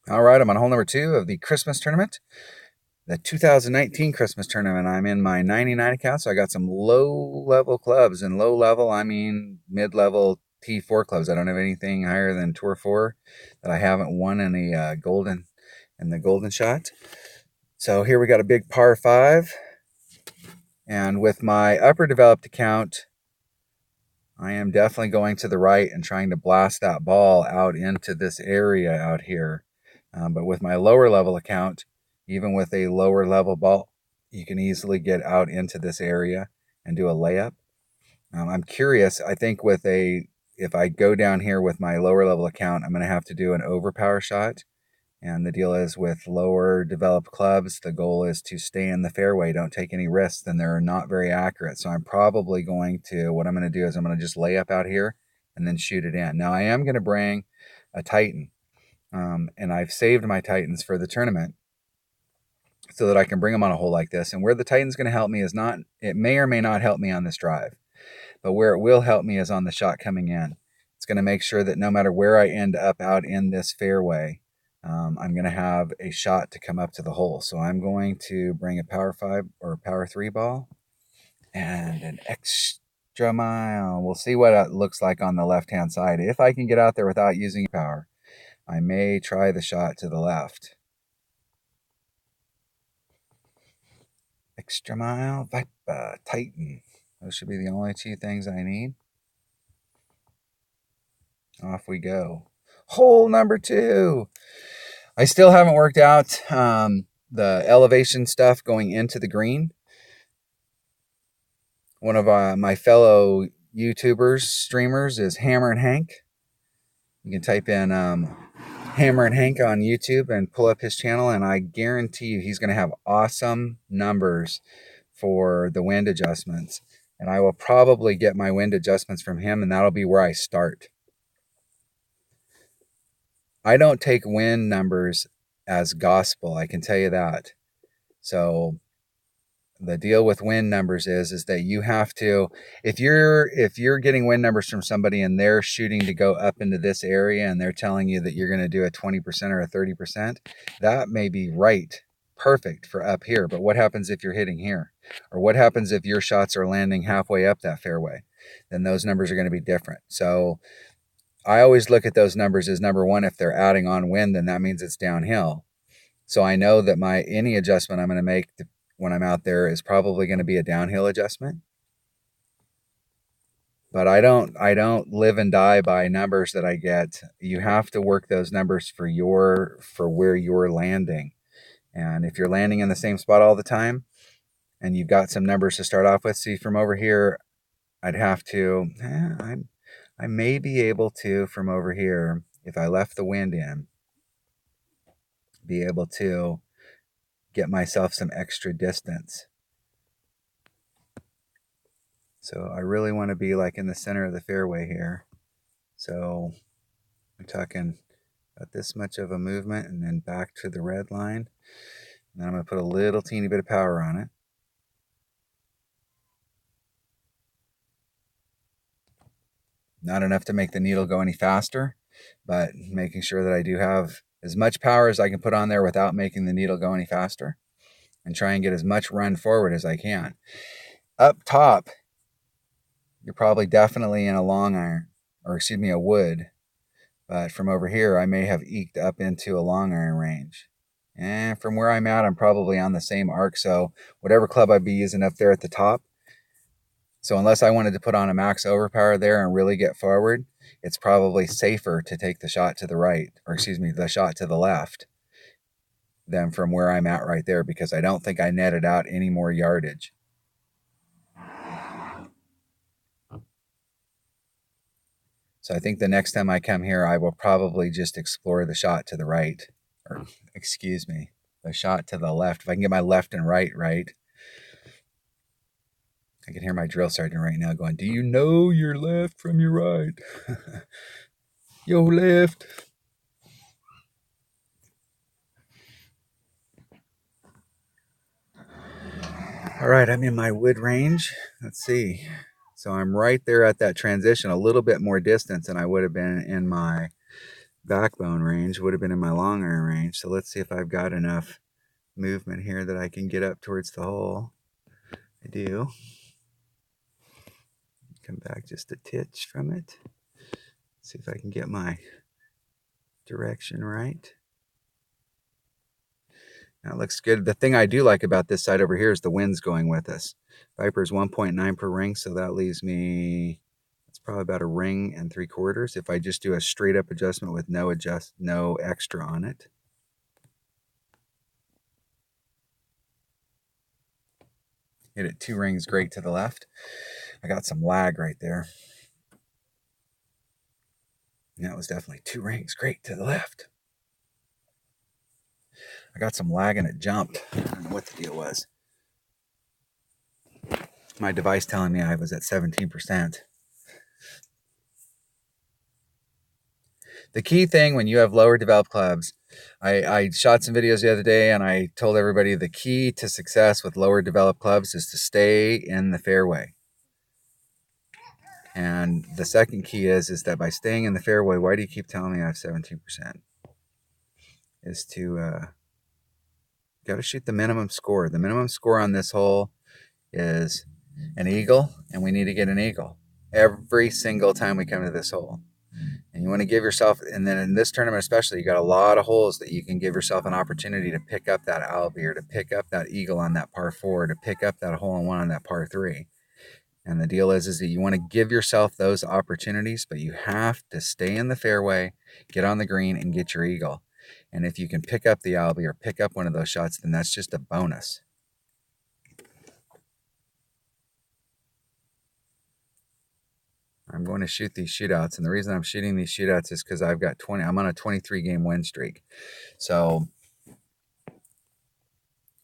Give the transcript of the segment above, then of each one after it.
All right, I'm on hole number 2 of the Christmas tournament, the 2019 Christmas tournament. I'm in my 99 account, so I got some low-level clubs. And low-level, I mean mid-level T4 clubs. I don't have anything higher than Tour 4 that I haven't won in the golden shot. So here we got a big par 5. And with my upper developed account, I am definitely going to the right and trying to blast that ball out into this area out here. But with my lower level account, even with a lower level ball, you can easily get out into this area and do a layup. I'm curious. I think if I go down here with my lower level account, I'm going to have to do an overpower shot. And the deal is with lower developed clubs, the goal is to stay in the fairway, don't take any risks, and they're not very accurate. So I'm probably what I'm going to do is I'm going to just lay up out here and then shoot it in. Now I am going to bring a Titan, and I've saved my Titans for the tournament so that I can bring them on a hole like this. And where the Titan's going to help me is not, it may or may not help me on this drive, but where it will help me is on the shot coming in. It's going to make sure that no matter where I end up out in this fairway, I'm going to have a shot to come up to the hole. So I'm going to bring a power 5 or power 3 ball and an extra mile. We'll see what it looks like on the left-hand side. If I can get out there without using power, I may try the shot to the left. Extra mile, Viper, Titan. Those should be the only 2 things I need. Off we go. Hole number 2. I still haven't worked out the elevation stuff going into the green. One of my fellow YouTubers, streamers, is Hammer and Hank. You can type in Hammer and Hank on YouTube and pull up his channel, and I guarantee you he's going to have awesome numbers for the wind adjustments. And I will probably get my wind adjustments from him, and that'll be where I start. I don't take wind numbers as gospel, I can tell you that. So the deal with wind numbers is that you have to, if you're getting wind numbers from somebody and they're shooting to go up into this area and they're telling you that you're going to do a 20% or a 30%, that may be right, perfect for up here. But what happens if you're hitting here? Or what happens if your shots are landing halfway up that fairway? Then those numbers are going to be different. So I always look at those numbers as, number one, if they're adding on wind, then that means it's downhill. So I know that any adjustment I'm going to make when I'm out there is probably going to be a downhill adjustment. But I don't live and die by numbers that I get. You have to work those numbers for where you're landing. And if you're landing in the same spot all the time and you've got some numbers to start off with, see, from over here, I'd have to, I may be able to, from over here, if I left the wind in, be able to get myself some extra distance. So I really want to be like in the center of the fairway here. So I'm talking about this much of a movement and then back to the red line. And then I'm going to put a little teeny bit of power on it. Not enough to make the needle go any faster, but making sure that I do have as much power as I can put on there without making the needle go any faster, and try and get as much run forward as I can. Up top, you're probably definitely in a long iron, or excuse me, a wood. But from over here, I may have eked up into a long iron range. And from where I'm at, I'm probably on the same arc. So whatever club I'd be using up there at the top. So unless I wanted to put on a max overpower there and really get forward, it's probably safer to take the shot to the right, or excuse me, the shot to the left, than from where I'm at right there, because I don't think I netted out any more yardage. So I think the next time I come here, I will probably just explore the shot to the right, or excuse me, the shot to the left. If I can get my left and right right. I can hear my drill sergeant right now going, "Do you know your left from your right?" Yo, left. All right, I'm in my wood range. Let's see. So I'm right there at that transition, a little bit more distance than I would have been in my backbone range, would have been in my long iron range. So let's see if I've got enough movement here that I can get up towards the hole. I do. Come back just a titch from it. See if I can get my direction right. Now it looks good. The thing I do like about this side over here is the wind's going with us. Viper's 1.9 per ring, so that leaves me, it's probably about a ring and 3/4 if I just do a straight up adjustment with no extra on it. Hit it 2 rings great to the left. I got some lag right there. And that was definitely 2 rings great to the left. I got some lag and it jumped. I don't know what the deal was. My device telling me I was at 17%. The key thing when you have lower developed clubs, I shot some videos the other day and I told everybody the key to success with lower developed clubs is to stay in the fairway. And the second key is that by staying in the fairway, why do you keep telling me I have 17%? Is to got to shoot the minimum score. The minimum score on this hole is an eagle, and we need to get an eagle every single time we come to this hole. And you want to give yourself, and then in this tournament especially, you got a lot of holes that you can give yourself an opportunity to pick up that albie, or to pick up that eagle on that par 4, to pick up that hole in one on that par 3. And the deal is that you want to give yourself those opportunities, but you have to stay in the fairway, get on the green, and get your eagle. And if you can pick up the albie or pick up one of those shots, then that's just a bonus. I'm going to shoot these shootouts, and the reason I'm shooting these shootouts is because I'm on a 23 game win streak. So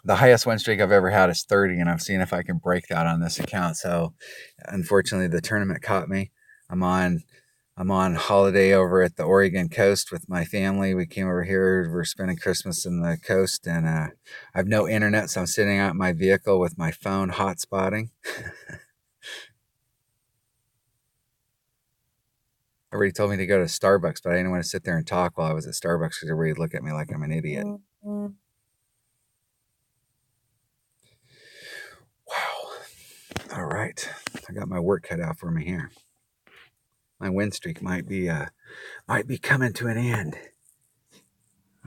the highest win streak I've ever had is 30, and I'm seeing if I can break that on this account. So unfortunately, the tournament caught me. I'm on holiday over at the Oregon coast with my family. We came over here. We're spending Christmas in the coast, and I have no internet, so I'm sitting out in my vehicle with my phone hotspotting. Everybody told me to go to Starbucks, but I didn't want to sit there and talk while I was at Starbucks because everybody would look at me like I'm an idiot. Wow. All right. I got my work cut out for me here. My win streak might be coming to an end.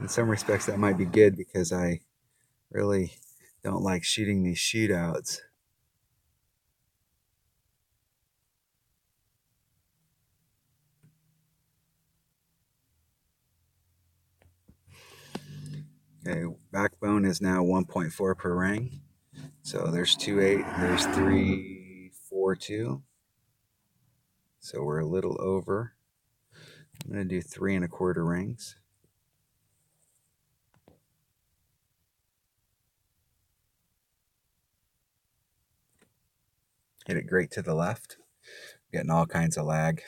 In some respects, that might be good because I really don't like shooting these shootouts. Okay, backbone is now 1.4 per ring. So there's 2.8, there's 3.42. So we're a little over. I'm going to do 3.25 rings. Hit it great to the left. Getting all kinds of lag.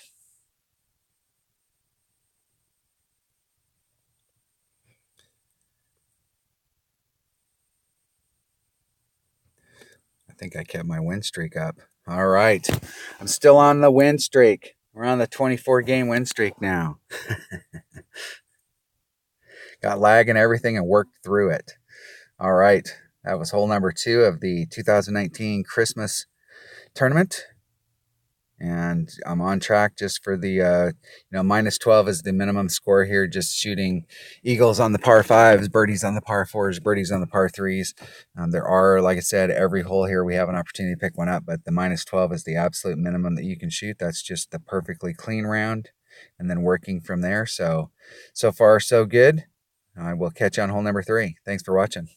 I think I kept my win streak up. All right. I'm still on the win streak. We're on the 24 game win streak now. Got lag and everything and worked through it. All right. That was hole number 2 of the 2019 Christmas tournament. And I'm on track just for the, minus 12 is the minimum score here. Just shooting eagles on the par 5s, birdies on the par 4s, birdies on the par 3s. There are, like I said, every hole here we have an opportunity to pick one up, but the minus 12 is the absolute minimum that you can shoot. That's just the perfectly clean round, and then working from there. So far, so good. I will catch you on hole number 3. Thanks for watching.